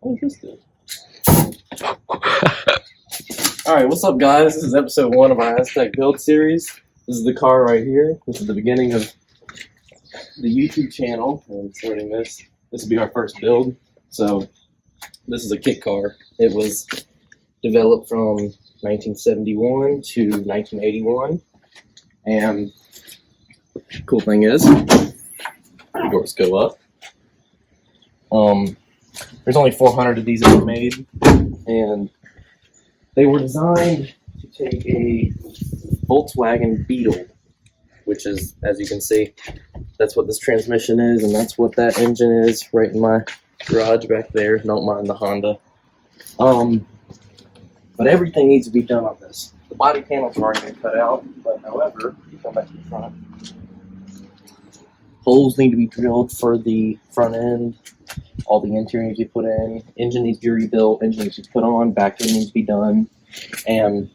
What is this? Alright, what's up guys? This is episode 1 of our Aztec build series. This is the car right here. This is the beginning of the YouTube channel. I'm starting this. This will be our first build. So, this is a Kitcar. It was developed from 1971 to 1981. And the cool thing is, doors go up. There's only 400 of these ever made, and they were designed to take a Volkswagen Beetle, which is, as you can see, that's what this transmission is, and that's what that engine is right in my garage back there. Don't mind the Honda. But everything needs to be done on this. The body panels are already been cut out, but however, if you come back to the front, holes need to be drilled for the front end. All the interior needs to be put in. Engine needs to be rebuilt. Engine needs to be put on. Back end needs to be done. And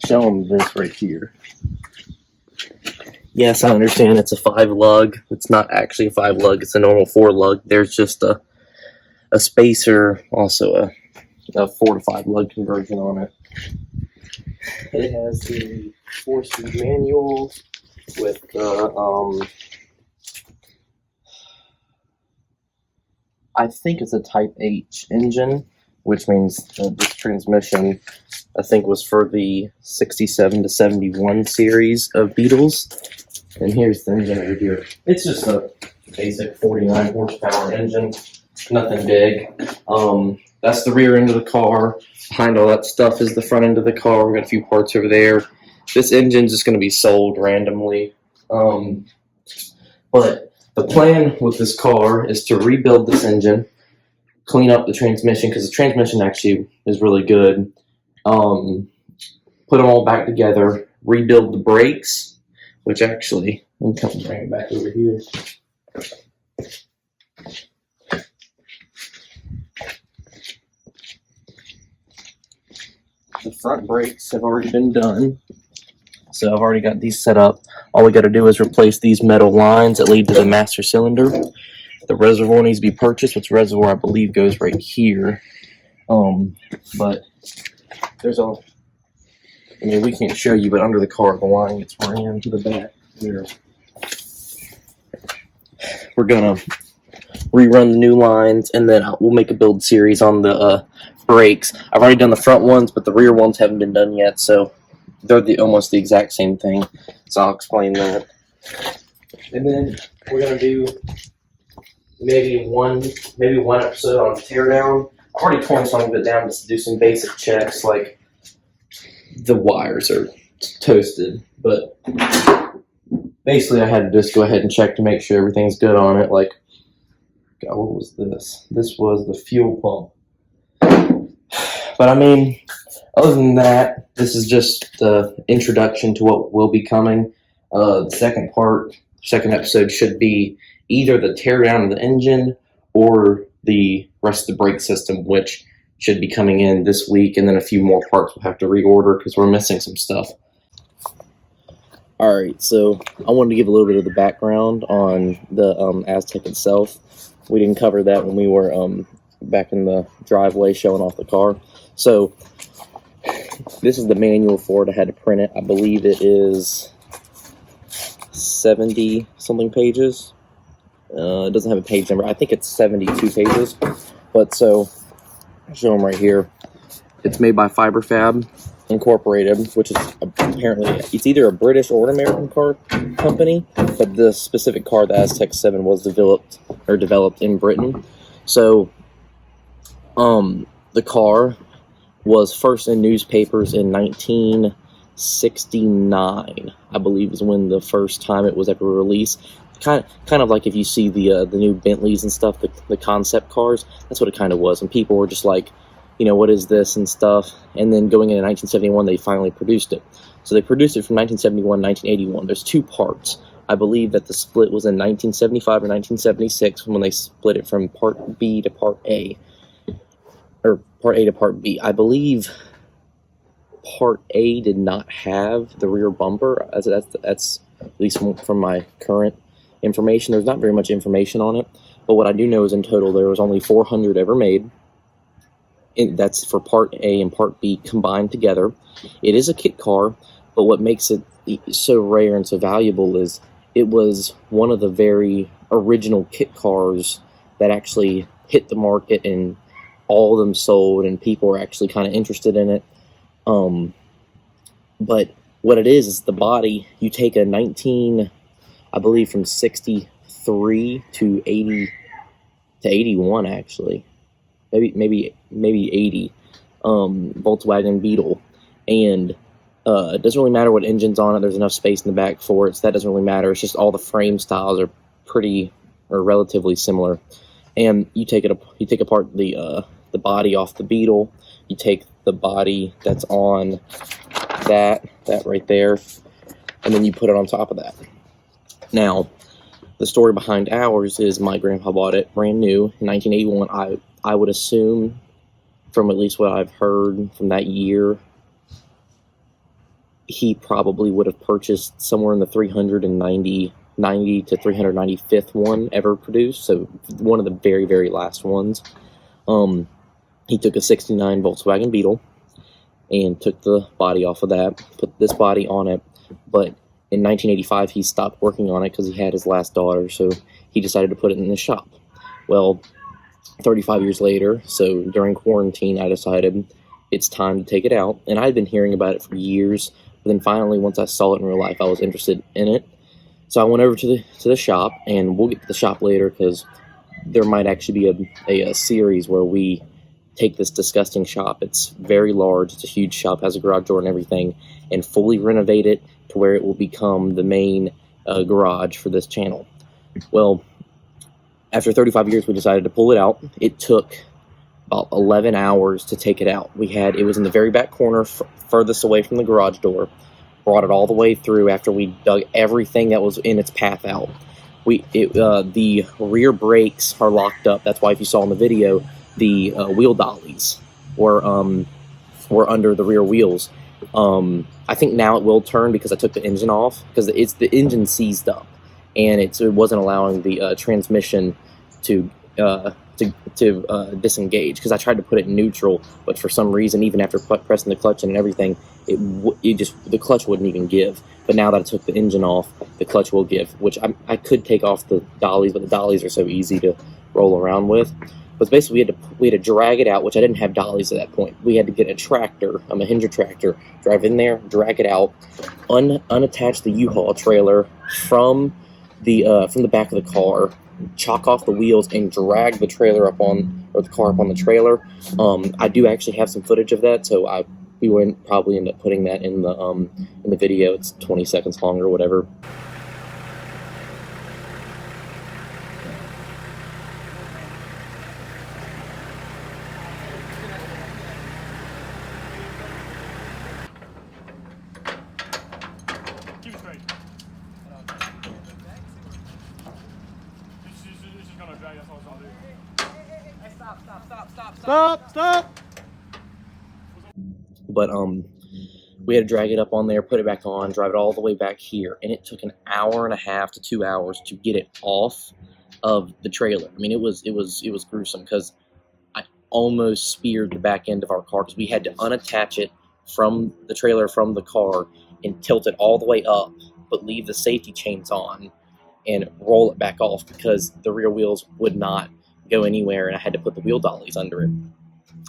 show them this right here. Yes, I understand it's a 5-lug. It's not actually a 5-lug. It's a normal 4-lug. There's just a spacer, also a 4 to 5 lug conversion on it. It has the 4-speed manual with the I think it's a Type H engine, which means this transmission, I think, was for the 67 to 71 series of Beetles. And here's the engine over here. It's just a basic 49 horsepower engine, nothing big. That's the rear end of the car. Behind all that stuff is the front end of the car. We've got a few parts over there. This engine's just going to be sold randomly. But the plan with this car is to rebuild this engine, clean up the transmission, because the transmission actually is really good. Put them all back together, rebuild the brakes, which actually, I'm coming bring it back over here. The front brakes have already been done, so I've already got these set up. All we got to do is replace these metal lines that lead to the master cylinder. The reservoir needs to be purchased, which reservoir I believe goes right here. But there's a, I mean, we can't show you, but under the car, the line gets ran to the back here. We're gonna rerun the new lines, and then we'll make a build series on the brakes. I've already done the front ones, but the rear ones haven't been done yet, so they're almost the exact same thing. So I'll explain that. And then we're gonna do maybe one episode on teardown. I've already torn some of it down just to do some basic checks, like the wires are toasted, but basically I had to just go ahead and check to make sure everything's good on it. Like, God, what was this? This was the fuel pump. But I mean, other than that, this is just the introduction to what will be coming. The second episode should be either the teardown of the engine or the rest of the brake system, which should be coming in this week, and then a few more parts we'll have to reorder because we're missing some stuff. Alright, so I wanted to give a little bit of the background on the Aztec itself. We didn't cover that when we were back in the driveway showing off the car. So this is the manual for it. I had to print it. I believe it is 70 something pages. It doesn't have a page number. I think it's 72 pages. But so, I'll show them right here. It's made by Fiberfab Incorporated, which is apparently, it's either a British or an American car company, but the specific car, the Aztec 7, was developed in Britain. So, the car was first in newspapers in 1969, I believe, is when the first time it was ever released. Kind of like if you see the new Bentleys and stuff, the concept cars. That's what it kind of was, and people were just like, you know, what is this and stuff. And then going into 1971, they finally produced it. So they produced it from 1971 to 1981. There's 2 parts. I believe that the split was in 1975 or 1976 when they split it from Part B to Part A. Or Part A to Part B. I believe Part A did not have the rear bumper. That's at least from my current information. There's not very much information on it, But what I do know is in total there was only 400 ever made. That's for Part A and Part B combined together. It is a kit car, but what makes it so rare and so valuable is it was one of the very original kit cars that actually hit the market, and all of them sold, and people were actually kind of interested in it. But what it is the body. You take a 19, I believe from 63 to 80 to 81 actually, maybe 80, Volkswagen Beetle, and it doesn't really matter what engine's on it. There's enough space in the back for it, so that doesn't really matter. It's just all the frame styles are pretty or relatively similar. And you take apart the body off the Beetle. You take the body that's on that right there, and then you put it on top of that. Now, the story behind ours is my grandpa bought it brand new in 1981. I would assume, from at least what I've heard from that year, he probably would have purchased somewhere in the 390 to 395th one ever produced, so one of the very, very last ones. He took a 69 Volkswagen Beetle and took the body off of that, put this body on it, but in 1985 he stopped working on it because he had his last daughter, so he decided to put it in the shop. Well, 35 years later, so during quarantine, I decided it's time to take it out, and I'd been hearing about it for years, but then finally, once I saw it in real life, I was interested in it. So I went over to the shop, and we'll get to the shop later because there might actually be a series where we take this disgusting shop. It's very large. It's a huge shop, has a garage door and everything, and fully renovate it to where it will become the main garage for this channel. Well, after 35 years, we decided to pull it out. It took about 11 hours to take it out. It was in the very back corner, furthest away from the garage door. Brought it all the way through after we dug everything that was in its path out. The rear brakes are locked up. That's why if you saw in the video, the wheel dollies were under the rear wheels. I think now it will turn because I took the engine off, because the engine seized up, and it wasn't allowing the transmission to disengage, because I tried to put it in neutral, but for some reason, even after pressing the clutch and everything, the clutch wouldn't even give. But now that I took the engine off, the clutch will give, which I could take off the dollies, but the dollies are so easy to roll around with. But basically, we had to drag it out, which I didn't have dollies at that point. We had to get a tractor, a Mahindra tractor, drive in there, drag it out, unattach the U-Haul trailer from the back of the car, chalk off the wheels, and drag the trailer the car up on the trailer. I do actually have some footage of that, so we would probably end up putting that in the video. It's 20 seconds long or whatever. Keep it straight. This is gonna drag, that's all it's gonna do. Hey, stop. But we had to drag it up on there, put it back on, drive it all the way back here, and it took an hour and a half to 2 hours to get it off of the trailer. I mean, it was gruesome, because I almost speared the back end of our car, because we had to unattach it from the trailer from the car and tilt it all the way up, but leave the safety chains on and roll it back off, because the rear wheels would not go anywhere, and I had to put the wheel dollies under it.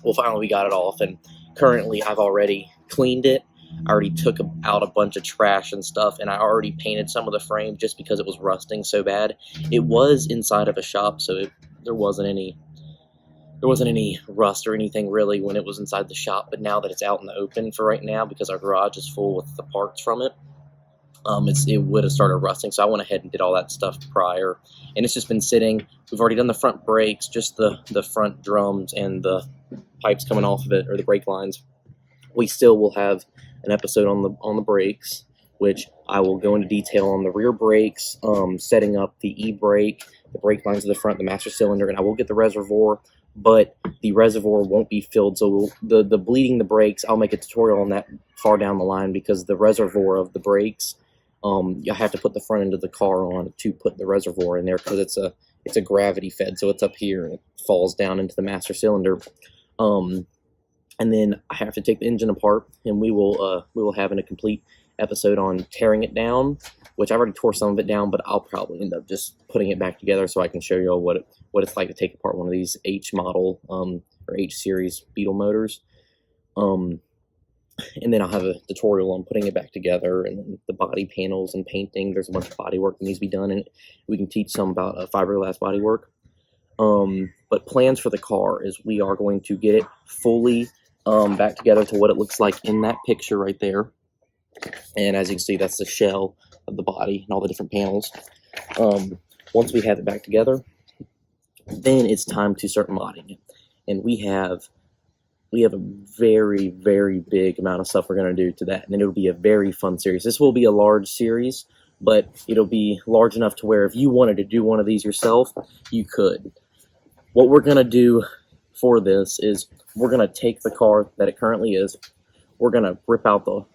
Well, finally we got it off, and currently I've already cleaned it. I already took out a bunch of trash and stuff, and I already painted some of the frame just because it was rusting so bad. It was inside of a shop, so there wasn't any rust or anything really when it was inside the shop. But now that it's out in the open for right now, because our garage is full with the parts from it, it would have started rusting. So I went ahead and did all that stuff prior, and it's just been sitting. We've already done the front brakes, just the front drums and the pipes coming off of it, or the brake lines. We still will have an episode on the brakes, which I will go into detail on the rear brakes, setting up the e-brake, the brake lines of the front, the master cylinder, and I will get the reservoir, but the reservoir won't be filled. So the bleeding the brakes, I'll make a tutorial on that far down the line, because the reservoir of the brakes, you have to put the front end of the car on to put the reservoir in there, because it's a gravity fed, so it's up here and it falls down into the master cylinder. And then I have to take the engine apart, and we will have a complete episode on tearing it down, which I've already tore some of it down, but I'll probably end up just putting it back together so I can show you all what it's like to take apart one of these H model or H series Beetle motors. And then I'll have a tutorial on putting it back together, and then the body panels and painting. There's a bunch of body work that needs to be done, and we can teach some about fiberglass body work. But plans for the car is we are going to get it fully back together to what it looks like in that picture right there. And as you can see, that's the shell of the body and all the different panels. Once we have it back together, then it's time to start modding it. And we have a very, very big amount of stuff we're going to do to that. And it'll be a very fun series. This will be a large series, but it'll be large enough to where if you wanted to do one of these yourself, you could. What we're going to do for this is we're going to take the car that it currently is. We're going to rip out we're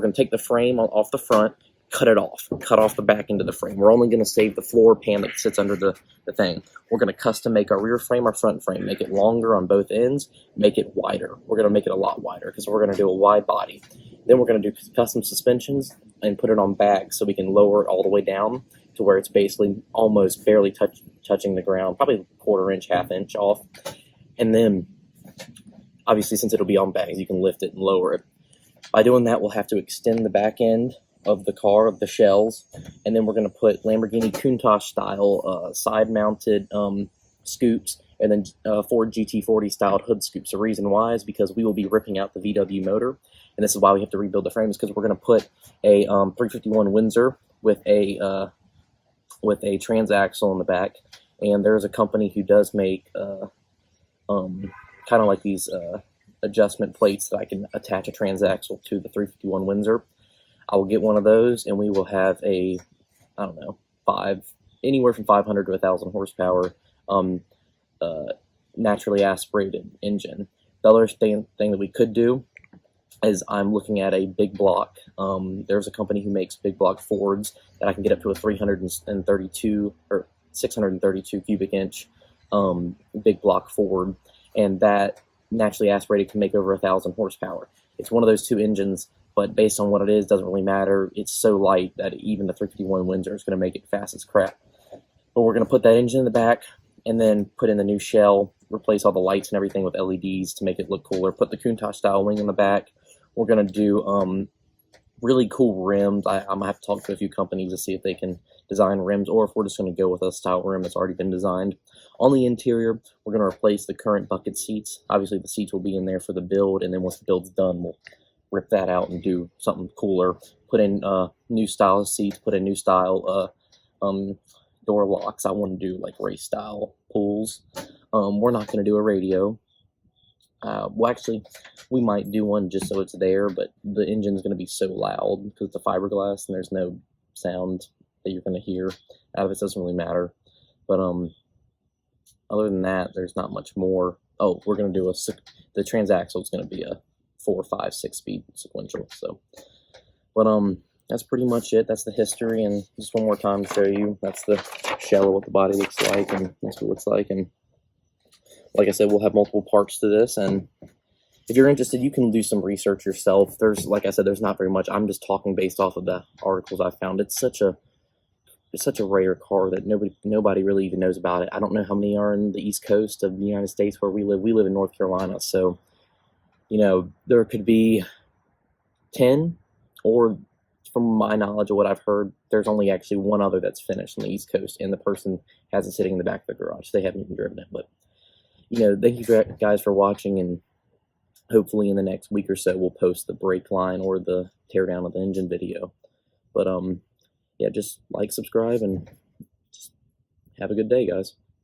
going to take the frame off the front, cut off the back end of the frame. We're only going to save the floor pan that sits under the thing. We're going to custom make our rear frame, our front frame, make it longer on both ends, make it wider. We're going to make it a lot wider because we're going to do a wide body. Then we're going to do custom suspensions and put it on bags so we can lower it all the way down to where it's basically almost barely touching the ground, probably a quarter inch, half inch off. And then, obviously, since it'll be on bags, you can lift it and lower it. By doing that, we'll have to extend the back end of the car, of the shells, and then we're going to put Lamborghini Countach style side-mounted scoops, and then Ford GT40 styled hood scoops. The reason why is because we will be ripping out the VW motor, and this is why we have to rebuild the frames, because we're going to put a 351 Windsor with a transaxle in the back. And there's a company who does make kind of like these adjustment plates that I can attach a transaxle to the 351 Windsor. I will get one of those, and we will have a, I don't know, anywhere from 500 to 1,000 horsepower naturally aspirated engine. The other thing that we could do is I'm looking at a big block. There's a company who makes big block Fords that I can get up to a 332 or 632 cubic inch big block Ford, and that naturally aspirated can make over 1,000 horsepower. It's one of those two engines, but based on what it is, doesn't really matter. It's so light that even the 351 Windsor is going to make it fast as crap. But we're going to put that engine in the back and then put in the new shell, replace all the lights and everything with LEDs to make it look cooler, put the Countach style wing in the back. We're going to do really cool rims. I'm going to have to talk to a few companies to see if they can design rims, or if we're just going to go with a style rim that's already been designed. On the interior, we're going to replace the current bucket seats. Obviously, the seats will be in there for the build, and then once the build's done, we'll rip that out and do something cooler. Put in new style seats, put in new style door locks. I want to do like race style pulls. We're not going to do a radio. Well, actually, we might do one just so it's there, but the engine's going to be so loud because it's a fiberglass and there's no sound that you're going to hear out of it. Doesn't really matter. But other than that, there's not much more. Oh, we're going to do the transaxle is going to be a 4, 5, 6-speed sequential. So, but that's pretty much it. That's the history, and just one more time to show you. That's the shell of what the body looks like, and that's what it looks like. And like I said, we'll have multiple parts to this, and if you're interested, you can do some research yourself. Like I said, there's not very much. I'm just talking based off of the articles I found. It's such a rare car that nobody really even knows about it. I don't know how many are in the East Coast of the United States where we live. We live in North Carolina, so there could be 10, or from my knowledge of what I've heard, there's only actually one other that's finished on the East Coast, and the person has it sitting in the back of the garage. They haven't even driven it, but thank you guys for watching, and hopefully in the next week or so we'll post the brake line or the teardown of the engine video. But yeah, just like, subscribe, and just have a good day, guys.